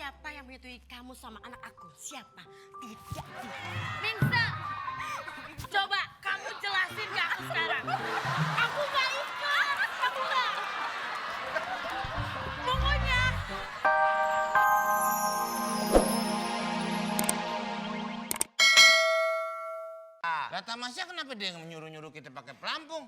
siapa yang menyetujui kamu sama anak aku? Siapa? Tidak. Mingsa, coba kamu jelasin ke aku sekarang. Aku gak ikut, aku gak. Pokoknya. Lah Tamasya kenapa dia menyuruh-nyuruh kita pakai pelampung?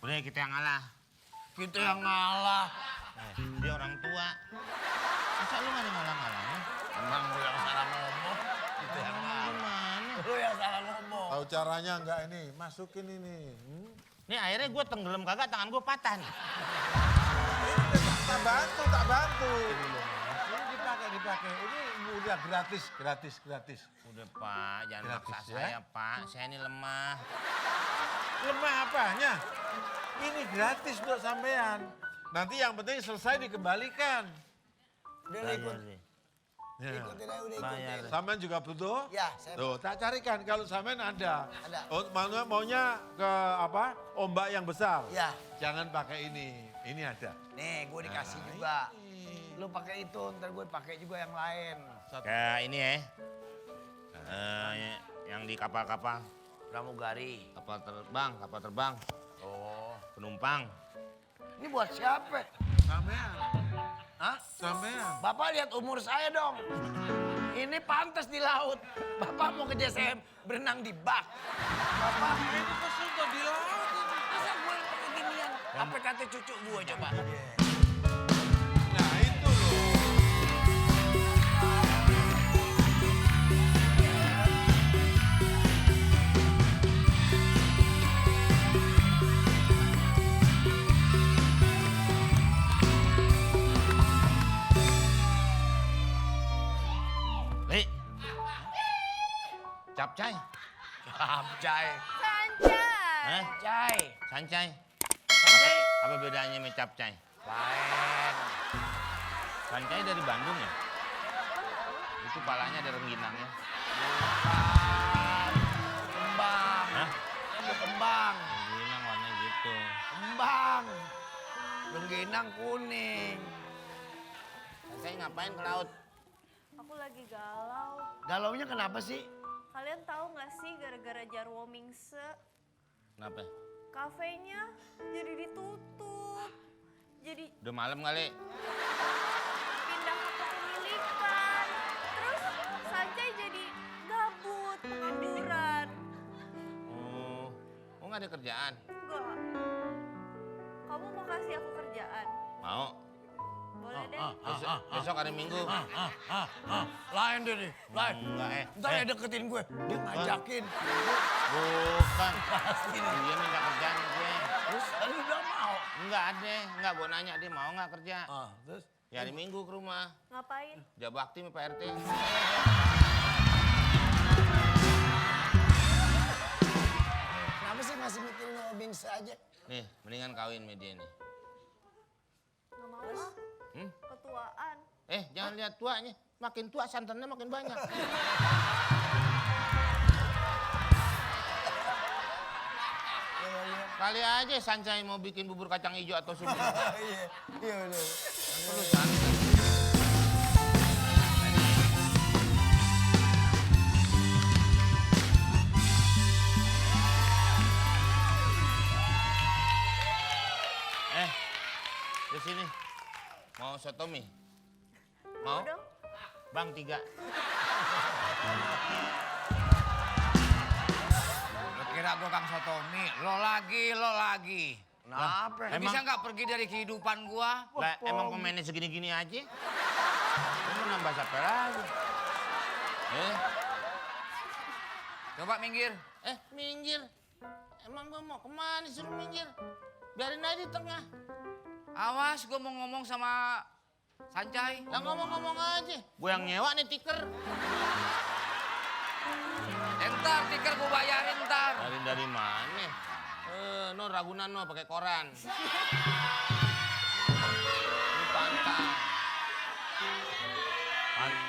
Udah kita yang ngalah. Kita yang ngalah. Dia orang tua. Masa lu gak ada ngalah-ngalahnya? Emang lu yang salah ngomong. Kita yang ngalah. Gimana? Lu yang salah ngomong. Tahu caranya enggak ini? Masukin ini. Nih akhirnya gue tenggelam kagak, tangan gue patah nih. Tak bantu, tak bantu. Ini dipakai. Ini udah gratis. Udah Pak, jangan Gratis, maksa ya? saya Pak. Saya ini lemah. Lemah apanya? Ini gratis untuk sampean. Nanti yang penting selesai dikembalikan. Udah Bayar ikut. deh. Ya. Ikutin aja udah Bayar. ikutin. Sampean juga butuh? Ya, saya Tuh, tak carikan kalau sampean ada. Ada. Oh, maunya ke apa? Ombak yang besar. Ya. Jangan pakai ini. Ini ada. Nih, gue dikasih Nah, juga. ini. Lu pakai itu, ntar gue pakai juga yang lain. Kayak ini ya. Yang di kapal-kapal. Pramugari. Kapal terbang. Oh. Penumpang. Ini buat siapa? Sampean. Hah? Sampean. Bapak lihat umur saya dong. Ini pantas di laut. Bapak mau ke JSM berenang di bak. Bapak Ini kesuka di laut ini. masa gue pakai ginian? Apa kata cucu gue coba? Nah itu loh. Li. Capcay. Capcay. Sancai. Hah? Cai. Sancay. Capcay. Apa bedanya sama capcay? Lain. Sancay dari Bandung ya? Itu palanya ada rengginangnya. Kembang. Hah? Itu kembang. Rengginang warnanya gitu. Kembang. Rengginang kuning. Sancay ngapain ke laut? Aku lagi galau. Galaunya kenapa sih? Kalian tahu nggak sih gara-gara Jarwo Mingse Kenapa? kafenya jadi ditutup. Jadi Udah malam kali. pindah ke kepemilikan. Terus Sancai jadi gabut, pengangguran. Oh nggak ada kerjaan? Enggak. Kamu mau kasih aku kerjaan? Mau? Boleh deh. Besok hari Minggu. Lain deh nih. Lain. Enggak Ntar dia deketin gue. Dia ngajakin. Bukan. Pasti nih. Dia minta kerjaan ke gue. Terus lu udah mau. Enggak ada. Enggak, gue nanya dia mau nggak kerja. Terus? Ya hari Minggu ke rumah. Ngapain? Dia bakti sama Pak RT. Kenapa sih masih mikirin sama Bingsa aja? Nih, mendingan kawin sama dia nih. Nggak mau ah. Ketuaan. Jangan lihat tuanya. Makin tua santannya makin banyak. Kali aja Sancai mau bikin bubur kacang hijau atau sup. Iya udah. Perlu santan. Di sini. Mau sotomi? Mau? Dong. Bang 3. Lo kira gue Kang Sotomi, lo lagi. Kenapa? Emang- Bisa nggak pergi dari kehidupan gua? Lah, emang pemainnya segini-gini aja? Lu nambah siapa lagi? Coba minggir. Minggir. Emang gua mau kemana suruh minggir? Biarin aja di tengah. Awas, gue mau ngomong sama Sancai. Lah ngomong-ngomong aja. Gua yang nyewa nih tiker. Entar, tiker gue bayarin ntar. Dari mana? No Ragunan no pakai koran. Ini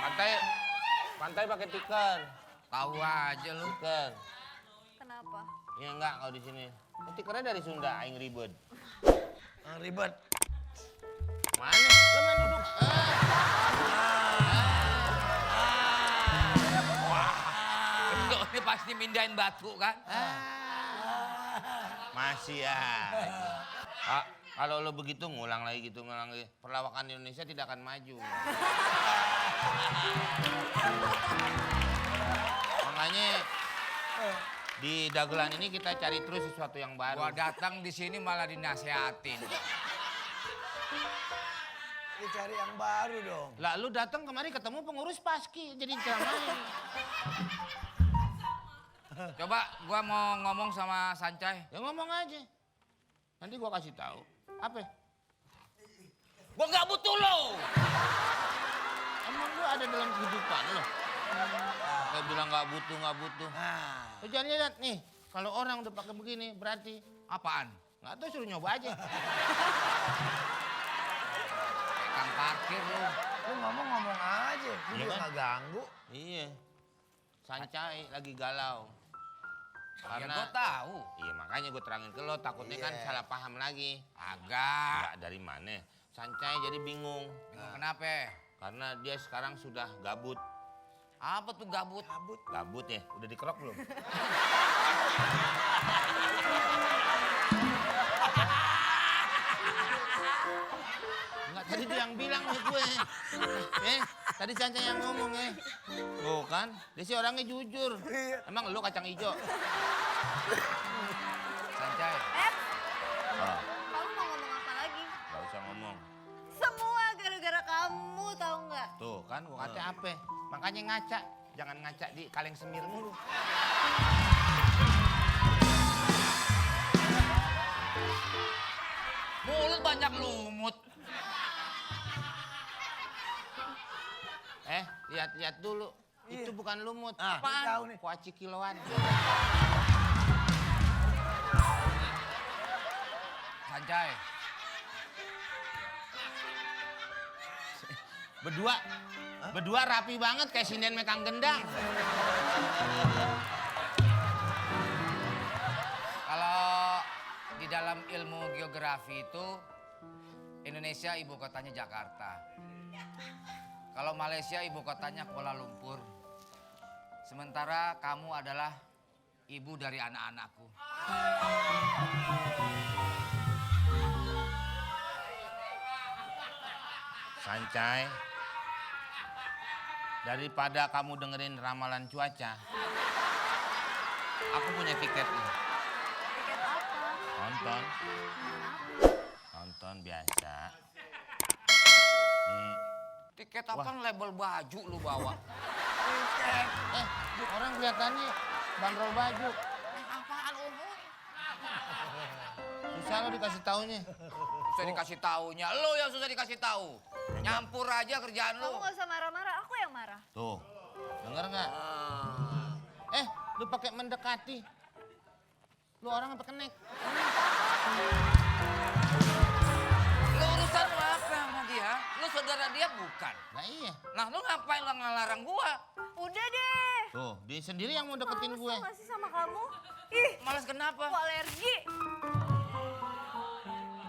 pantai. Pantai pakai tiker. Tahu aja lu. Tiker. Kenapa? Ya enggak kalau di sini. Tikernya dari Sunda, aing ribet. Ribet. Mana? Lu main duduk. pasti mindahin batu kan? Masih aja. Pak, kalau lo begitu ngulang lagi gitu, ngulang lagi. Perlawakan Indonesia tidak akan maju. Makanya di dagelan ini kita cari terus sesuatu yang baru. Gua datang di sini malah dinasehatin. Cari yang baru dong. Lah lu datang kemari ketemu pengurus Paski jadi ceramahin. Coba gua mau ngomong sama Sancai. Ya ngomong aja. Nanti gua kasih tahu. Apa? Gua nggak butuh lo. Emang lu ada dalam kehidupan lo? Kayak bilang nggak butuh. Lu jangan lihat nih. Kalau orang udah pakai begini berarti Apaan? nggak tahu suruh nyoba aja. Kang parkir lu. Lu ngomong aja, lu Iya juga kan? nggak ganggu. Iya. Sancai lagi galau. Ya gua tahu. Iya makanya gue terangin ke lo takutnya kan salah paham lagi. Agak. Enggak dari mana? Sancai jadi bingung. Bingung kenapa? Karena dia sekarang sudah gabut. Apa tuh gabut? Gabut ya? Udah dikerok belum? Enggak, tadi dia yang bilang ke gue. Tadi Sancai yang ngomong Oh kan, dia sih orangnya jujur. Emang lu kacang hijau? Sancai. Oh, Kamu mau ngomong apa lagi? gak usah ngomong. Semua gara-gara kamu, tahu nggak? Tuh kan, gua kata apa? Makanya ngaca. Jangan ngaca di kaleng semir mulu. Mulut banyak lumut. Lihat-lihat dulu. Itu bukan lumut. Apaan? Tahu nih. Kuaci kiloan. Sancai. Berdua rapi banget kayak sinden mekang gendang. Kalau di dalam ilmu geografi itu Indonesia ibu kotanya Jakarta. Kalau Malaysia ibu kotanya Kuala Lumpur. Sementara kamu adalah ibu dari anak-anakku. Sancai, daripada kamu dengerin ramalan cuaca, aku punya tiket nih. Tiket apa? Nonton biasa. Nih, Tiket apa label baju lu bawa? orang kelihatannya bandrol baju. Apaan umur? Susah lo dikasih taunya. Susah dikasih taunya. Lu yang susah dikasih tahu. Nyampur aja kerjaan Kamu lu. nggak usah marah-marah, aku yang marah. Tuh, denger nggak? Lu pakai mendekati. Lu orang apa kenek? Lu urusan lu apa sama dia? Lu saudara dia bukan. Nah iya. Nah lu ngapain lu ngelarang gua? Udah deh. Tuh, dia sendiri yang mau deketin gue. Males sih sama kamu? Ih, Malas kenapa? aku alergi.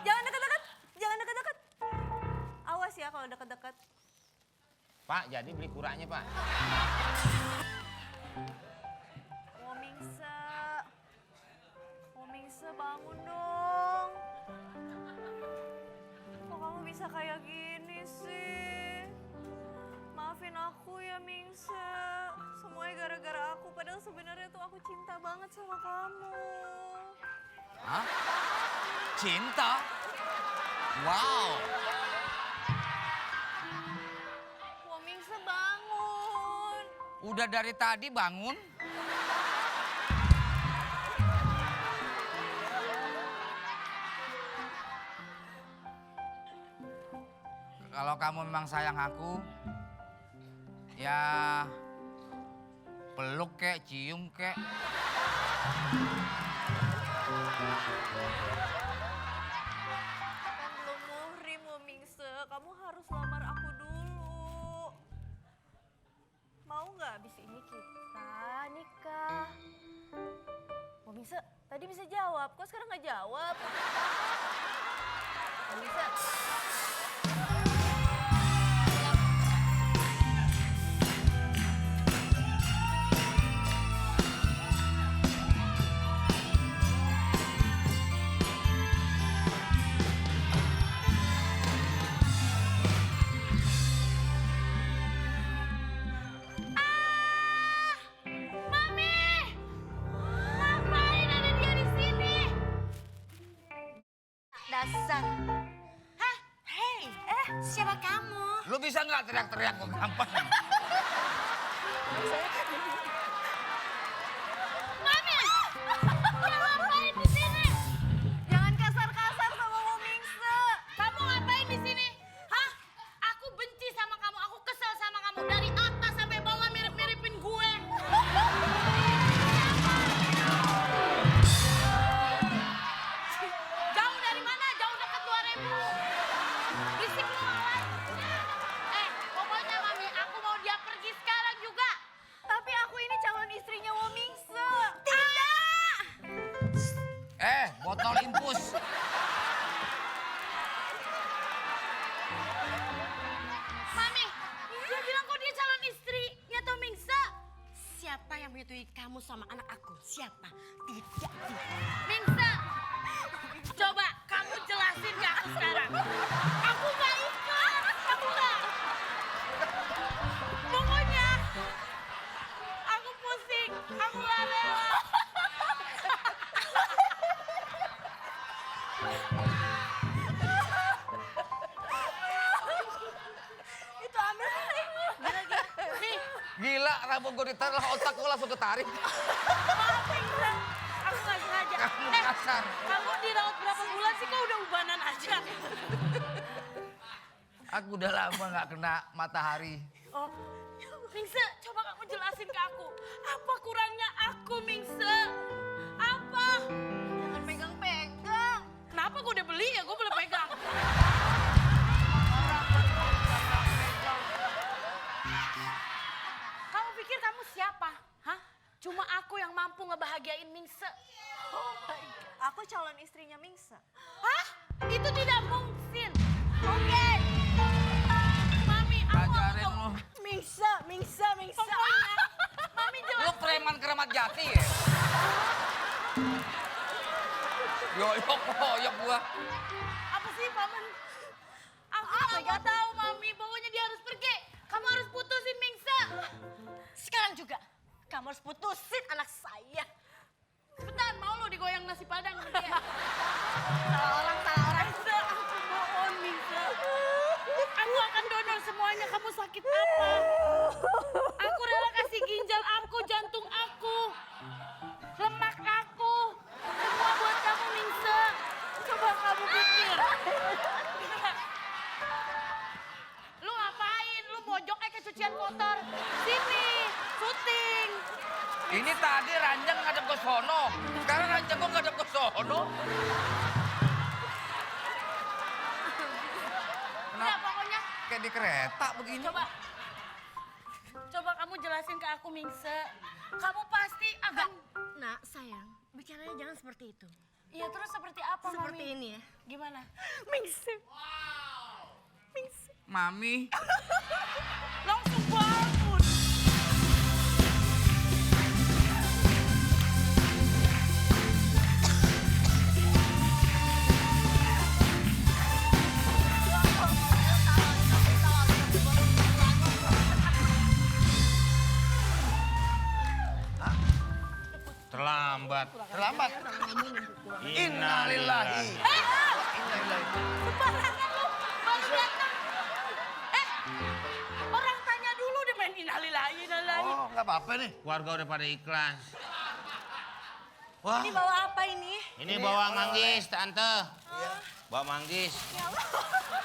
Jangan deket-deket, jangan deket-deket. Awas ya kalau deket-deket. Pak, jadi beli kurangnya, Pak. Womingse bangun dong. Kok kamu bisa kayak gini sih? Maafin aku ya Mingse. Semuanya gara-gara aku, padahal sebenarnya tuh aku cinta banget sama kamu. Hah? Cinta? Wow. Womingse bangun. Udah dari tadi bangun. Kalau kamu memang sayang aku, ya peluk kek, cium kek. Kan belum muhrim Womingse, kamu harus lamar aku dulu. Mau nggak abis ini kita nikah? Womingse, tadi bisa jawab, kok sekarang nggak jawab? Womingse. Siapa kamu? Lu bisa nggak teriak-teriak kok gampang? Mami! Kamu ngapain di sini? Jangan kasar-kasar sama Momingse. Kamu ngapain di sini? Hah? Aku benci sama kamu, aku kesel sama kamu. Dari atas sampai bawah mirip-miripin gue. Jauh dari mana? Jauh dekat 2000. Berisik lu malah. Pokoknya Mami, aku mau dia pergi sekarang juga. Tapi aku ini calon istrinya Momingse. Tidak! Botol impus. Mami, dia bilang kok dia calon istrinya Tomingse. Siapa yang menyetujui kamu sama anak aku? Siapa? Tidak. Mingse, coba kamu jelasin ke aku sekarang. Aku gak ikut, aku gak. Pokoknya, aku pusing, aku gak rela. Itu ambil. Nih, Gila, rambut gue ditarik, otak gue langsung ketarik. maaf Mingse, aku gak sengaja. Kamu kasar. Kamu dirawat berapa bulan sih kok udah ubanan aja? Aku udah lama nggak kena matahari. Oh, Mingse, coba kamu jelasin ke aku. Apa kurangnya aku, Mingse? Apa? Jangan pegang-pegang. Kenapa gue udah beli ya, gue boleh pegang? Kamu pikir kamu siapa? Hah? Cuma aku yang mampu ngebahagiain Mingse. Oh my God. Aku calon istrinya Mingse. Hah? Itu tidak mungkin. Oke. Mami, aku Ajarin lu. Mingse. Pokoknya, Mami jelas. Lu preman keramat jati ya? Yoyok gua. Apa sih, Paman? Aku nggak tahu, Mami. Pokoknya dia harus pergi. Kamu harus putusin Mingse. Sekarang juga. Kamu harus putusin anak saya. Cepetan, mau lo digoyang nasi padang sama dia. Salah orang. Mingse, aku mohon, Mingse. Aku akan donor semuanya. Kamu sakit apa? Aku rela kasih ginjal aku, jantung aku, lemak aku. Semua buat kamu, Mingse. Coba kamu pikir. Lu ngapain? Lu mojok kayak cucian kotor. Sini, syuting. Ini tadi ranjang ngadep ke sono. Sekarang ranjang gua ngadep ke sono. Udah, pokoknya Kayak di kereta begini. Coba kamu jelasin ke aku, Mingse. Kamu pasti akan... Nak, sayang. Bicaranya jangan seperti itu. Iya, terus seperti apa, Seperti Mami? ini ya. Gimana? Mingse. Mami. Langsung bangun. Terlambat. Terlambat. Innalillahi. Innalillahi. Sembarangan lu, baru datang. Orang tanya dulu dia main innalillahi. Oh, nggak apa-apa nih. Keluarga udah pada ikhlas. Wah, Ini bawa apa ini? Ini bawa manggis, Tante. Bawa manggis. Ya Allah.